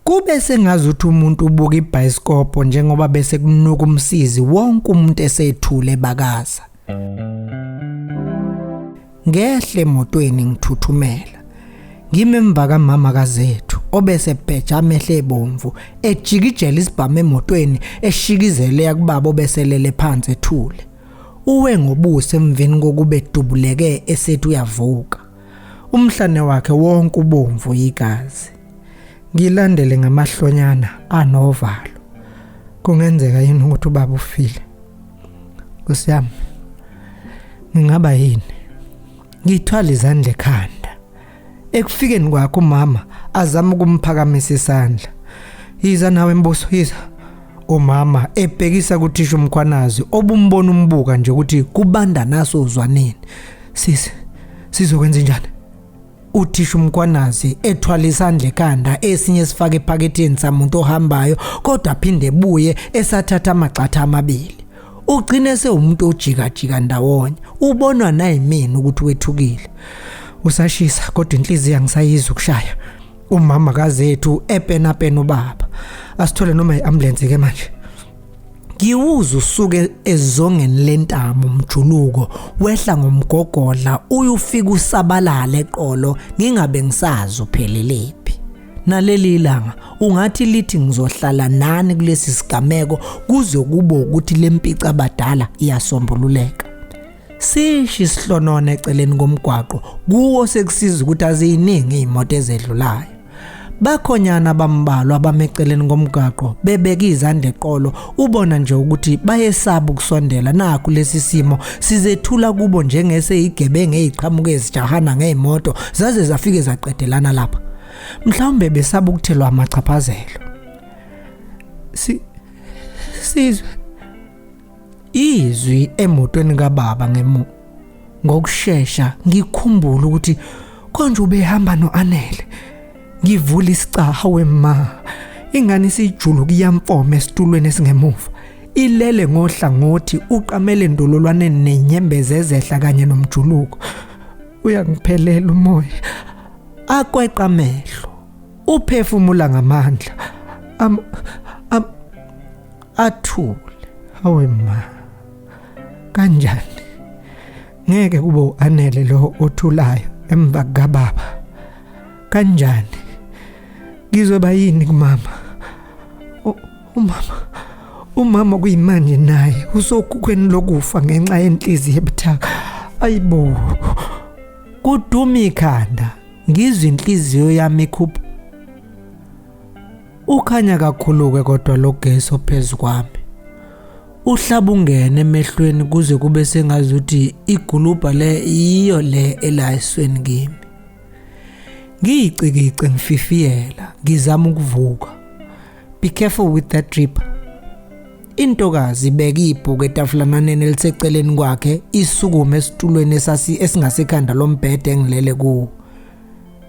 Kube sengazuthi umuntu ubuka ibhayisikopho njengoba bese kunuka umsizi wonke umuntu esethule bakaza. Ngehle emotweni ngithuthumela. Ngimemva kaMama kazethu obese bheja amehle ebomvu ejikijela isibhamu emotweni eshikizele kubaba obeselele phansi ethule. Uwe ngobuso emveni kokube dubuleke esethi uyavuka. Umhlane wakhe wonke ubomvu igazi. Ngilandele ngamahlonyana anovalo. Kungenzeka yini ukuthi ubaba ufile? Kusiyami. Ngingaba yini? Ngithwala izandla ekhanda. Ekufikeni kwakho uMama azama ukumphakamisa isandla. Yiza nawe Mbuso, yiza. uMama ebhekisa kuThisha uMkhwanazi obumbona umbuka nje ukuthi kubanda naso uzwaneni. Sizokwenza njani? uThisha uMkhwanazi ethwala isandla ekhanda esinye sifake ephaketheni samuntu ohambayo kodwa aphinde ebuye esathatha amagxatha amabili. Ugcine sewumuntu ojika ndawonye. Ubonwa nayimini ukuthi wethukile. Usashisa kodwa inhliziyo yangisayizwa ukushaya. uMama kazethu epena ubaba. Asithole noma iambulance ke manje. Ngiwuza usuke ezongeni lentamo umjuluko wehla ngomgogodla uyufika usabalala eqolo ngingabe ngisazi uphelelepi. Naleli ilanga ungathi lithi ngizohlala nani kulesi sigameko kuze kube ukuthi lempica abadala iyasombululeka. Sishi isihlonona eceleni komgwaqo kuwo sekusiza ukuthi aziningi izimoto ezedlulayo. Bakhonyana bambalwa abameceleni komgaqo bebeka izandla eqolo ubona nje ukuthi bayesaba ukusondela nakho lesi simo sizethula kubo njengese igebenge eziqhamuke ezijahana ngeemoto zaze zafike zaqedelana lapha. Mhlawumbe besaba ukuthelwa amachaphazelo. Sizwe izwi emotweni kababa ngokusheshsha ngikhumbula ukuthi konje ubehamba noAnele. Ngivula isicaha wema. Ingane sijulu kuyamfoma esitulweni esingemuva. Ilele ngohlangothi uqamele ndololwane nenyembezi ezehla kanye nomjuluko. Uyangiphelela umoya. Akweqa amehlo. Uphefumula ngamandla. Athule. Awema. Kanjani? Ngeke kube uAnele lo othulayo emva kababa. Kanjani? Ngizoba yini kumama? Umama kuyimanje naye usokukweni lokufa ngenxa yenhliziyo ebuthaka. Ayibo. Kuduma ikhanda. Ngizwe inhliziyo yami ikhupha. Ukhanya kakhulu kodwa logesi ophezulu kwami. Uhlaba ungene emehlweni kuze kube sengazuthi igulubha le iyo le elayisweni kimi. Ngiyicikice ngififiyela ngizama ukuvuka. Be careful with that drip. Intokazi ibeka ibhuku etafulananeni eliseceleni kwakhe isukume esitulweni esingasekhanda lombhede engilele kuwo.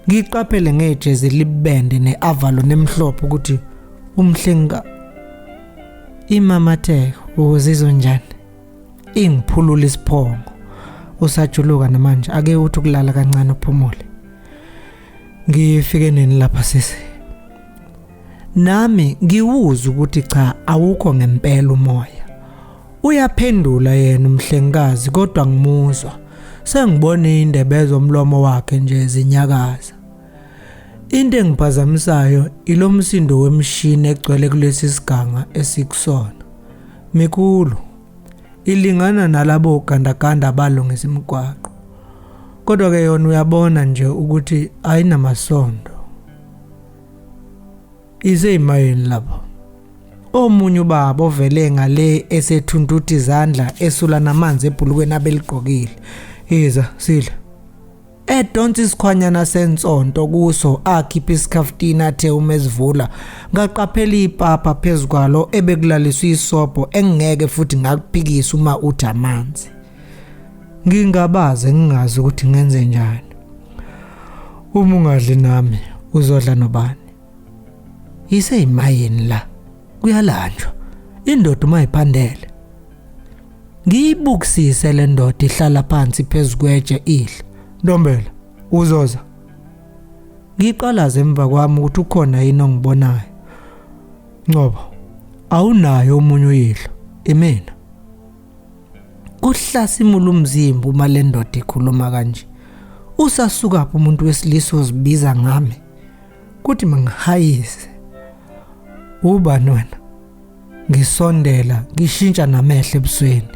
Ngiqaphele ngejezi libende neavalo nemhlophe ukuthi umhlenga imamathe uzizwe njani. Ingiphulula isiphongo. Usajuluka namanje ake uthi ukulala kancane uphumule. Ngifike nini lapha sisi? Nami ngiwuza ukuthi cha awukho ngempela umoya. Uyaphendula yena umhlengikazi kodwa ngimuzwa. Sengibone indebe zomlomo wakhe nje zinyakaza. Into engiphazamisayo ilomsindo wemshini egcwele kulesi siganga esikusona. Mikhulu ilingana nalabo gandaganda abalungisa imigwaqo. Kodwa ke yona uyabona nje ukuthi ayinamasondo. Izeyimayini lapho. Omunye ubaba ovele ngale esethuntuthi izandla esula namanzi ebhulukweni abeligqokile. Yiza sidla. Edonsi isikhwanyana sensonto kuso akhipha isikaftina athe umezivula ngaqaphela ipapa phezukwalo ebekulaliswa isobho engeke futhi ngakuphikisa uma uthi amanzi. Ngingabaze ngingazi ukuthi ngenze njani. Uma ungadli nami uzodla nobani? Iseyimayini la kuyalanjwa. Indoda mayiphandele. Ngiyibukisise le ndoda ihlala phansi phezukweje idla. Ndombela uzoza. Ngiqalaze emva kwami ukuthi ukhona yini ongibonayo. Ngoba awunayo omunye uyihlo, imina. Kuhlasimula umzimba uma le ndoda ikhuluma kanje. Usasuka phi umuntu wesilisa ozibiza ngami? Kuthi mangihayise. Ubani wena? Ngisondela, ngishintsha namehlo ebusweni.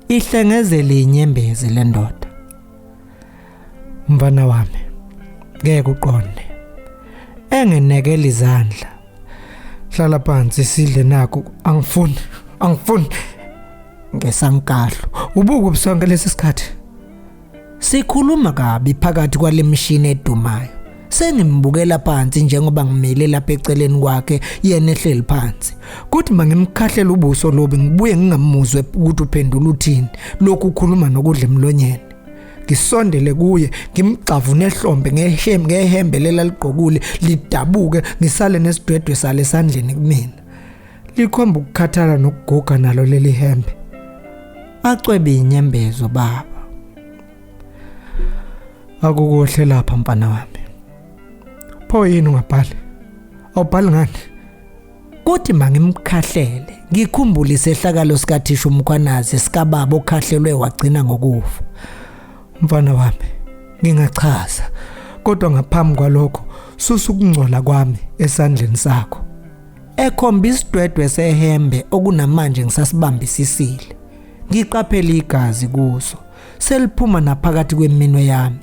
Ihlengezele inyembezi le ndoda. Mfana wami, ngeke uqonde. Enginekela izandla. Hlala phansi sidle nakho, angifuni. Ngesankahlo, ubuku busonke lesi sikhathi. Sikhuluma kabi phakathi kwale mshini edumayo. Sengimbukela phansi njengoba ngimile lapha eceleni kwakhe yena ehleli phansi. Kuthi mangimkhahlela ubuso lobe ngibuye ngingamuzwe ukuthi uphendula uthini lokhu ukhuluma nokudla emlonyeni. Ngisondele kuye ngimxavune ehlombe ngehembe lela ligqokule lidabuke ngisale nesidwedwe sale esandleni kumina. Likhomba ukukhathala nokuguga nalo leli hembe. Acwebe inyembezo baba. Akukuhle lapha mfana wami. Pho yini ungabhali? Awubhali ngani? Kuthi mangimkhahlele ngikhumbule isehlakalo sikaThisha uMkhwanazi sikababa okhahlelwe wagcina ngokufa. Mfana wami, ngingachaza kodwa ngaphambi kwalokho susa ukungcola kwami esandleni sakho. Ekhomba isidwedwe sehembe okunamanje ngisasibambisisile. Ngiqaphela igazi kuso seliphuma naphakathi kweminwe yami.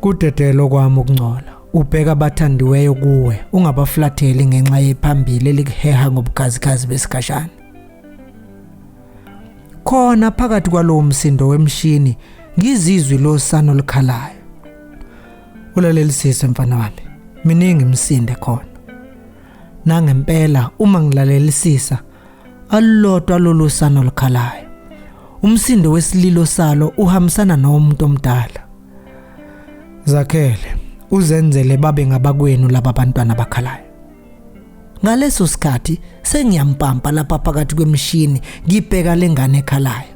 Kudedelo kwami ukungcola. Ubheka abathandiweyo kuwe ungabaflatheli ngenxa yephambili elikuheha ngobukhazikhazi besikashana. Khona phakathi kwalowo msindo wemshini ngizizwe lo sano likhalayo. Ulalelisise mfana wami, miningi imsinde khona. Nangempela uma ngilalelisisa alulodwa lolu sano likhalayo. Umsindo wesililo salo uhambisana nomuntu omdala. Zakhele uzenzele babe ngabakwenu laba bantwana bakhalayo. Ngaleso sikhathi sengiyampampa lapha phakathi kwemishini ngibheka lengane ekhalayo.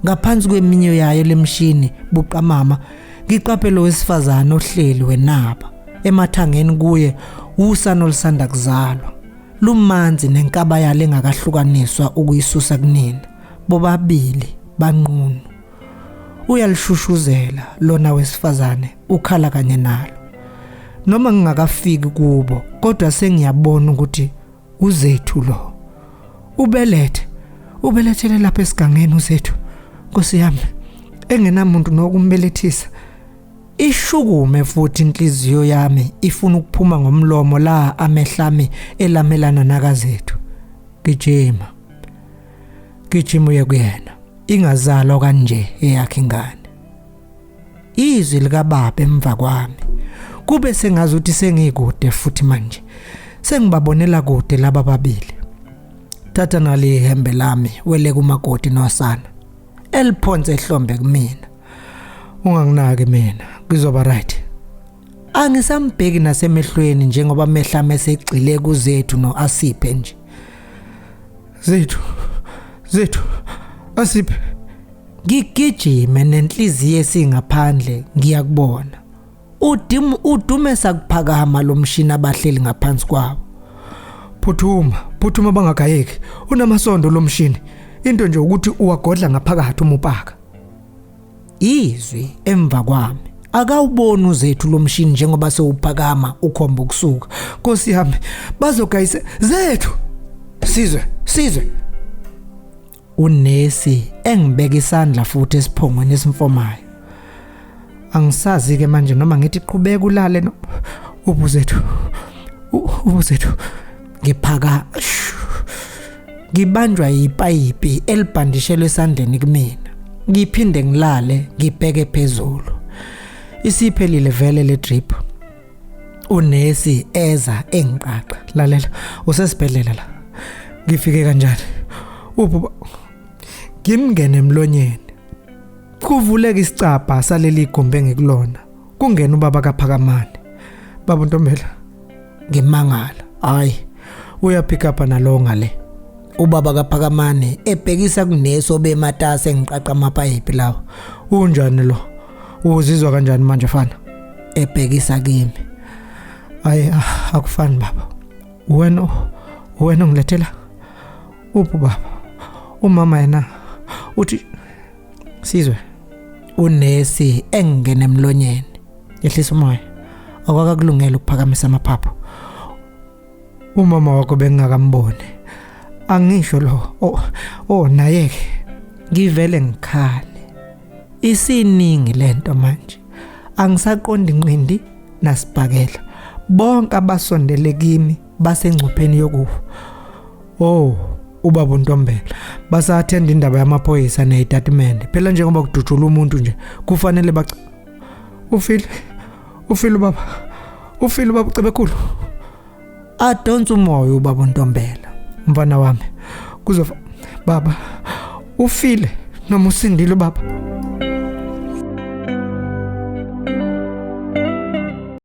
Ngaphansi kweminyo yayo lemshini buqamama ngiqaphela owesifazana ohleli wenaba emathangeni kuye usana olisanda kuzalwa. Lumanzi nenkaba yale engakahlukaniswa ukuyisusa kunina. Bobabili banqunu. Uyalishushuzela lona wesifazane ukhala kanye nalo. Noma ngingakafiki kubo kodwa sengiyabona ukuthi uzethu lo. Ubelethele lapha esigangeni uzethu. Nkosi yami, engenamuntu nokumbelethisa. Ishukume futhi inhliziyo yami ifuna ukuphuma ngomlomo la amehlami elamelana nakazethu. Gijima uye kuyena. Ingazalwa kanje eyakhe ingane. Izwi likababa emva kwami. Kube sengazi ukuthi sengikude futhi manje. Sengibabonela kude laba babili. Thatha nali ihembe lami wele kumakoti nosana. Eliphonse ehlombe kumina. Unganginaki mina, kuzoba right. Angisambheki nasemehlweni njengoba amehlami esegcile kuzethu noAsiphe nje. Zethu Asiphe. Ngigijime nenhliziyo esingaphandle ngiyakubona. Udume sakuphakama lo mshini abahleli ngaphansi kwabo. Phuthuma bangagayeki. Unamasondo lo mshini. Into nje ukuthi uwagodla ngaphakathi umupaka. Izwi emva kwami. Akawuboni uzethu lo mshini njengoba sewuphakama ukhomba ukusuka. Nkosi yami, bazogayisa zethu. Sizwe. Unesi engibeka isandla futhi esiphongweni esimfomayo. Angisazi ke manje noma ngithi qhubeka ulale no ubuzethu. Ngiphaka. Ngibanjwa ipayipi elibhandishelwe esandleni kumina. Ngiphinde ngilale ngibheke phezulu. Isiphelile vele le drip. Unesi eza engiqaqa. Lalela, usesibhedlela la. Ngifike kanjani? Ubaba ngimngene emlonyeni. Kuvuleka isicapha saleli igombe engikulona. Kungena ubaba kaPhakamani. Baba Ntombela. Ngimangala. Hayi. Uya pick up nalonga le. Ubaba kaPhakamani ebhekisa kuneso bematasa engiqaqa amapayipi lawo. Unjani lo? Uzizwa kanjani manje mfana? Ebhekisa kimi. Hayi akufani baba. Wena ungilethela uphi baba? Umama yena uthi Sizwe unesi engene emlonyeni. Yehlisa umoya. Akwakakulungela ukuphakamisa amaphaphu. Umama wakho bengakambone. Angisho lo. Naye-ke ngivele ngikhale. Isiningi lento manje. Angisaqondi inqindi nasibhakela. Bonke abasondele kimi basengcupheni yokufa. Ubaba uNtombela basathenda indaba yamaphoyisa nezitatimende. Phela njengoba kudutshula umuntu nje kufanele ufile baba. Ufile baba ucebekhulu. Adonsa umoya ubaba uNtombela. Mfana wami kuzofa baba. Ufile noma usindile baba.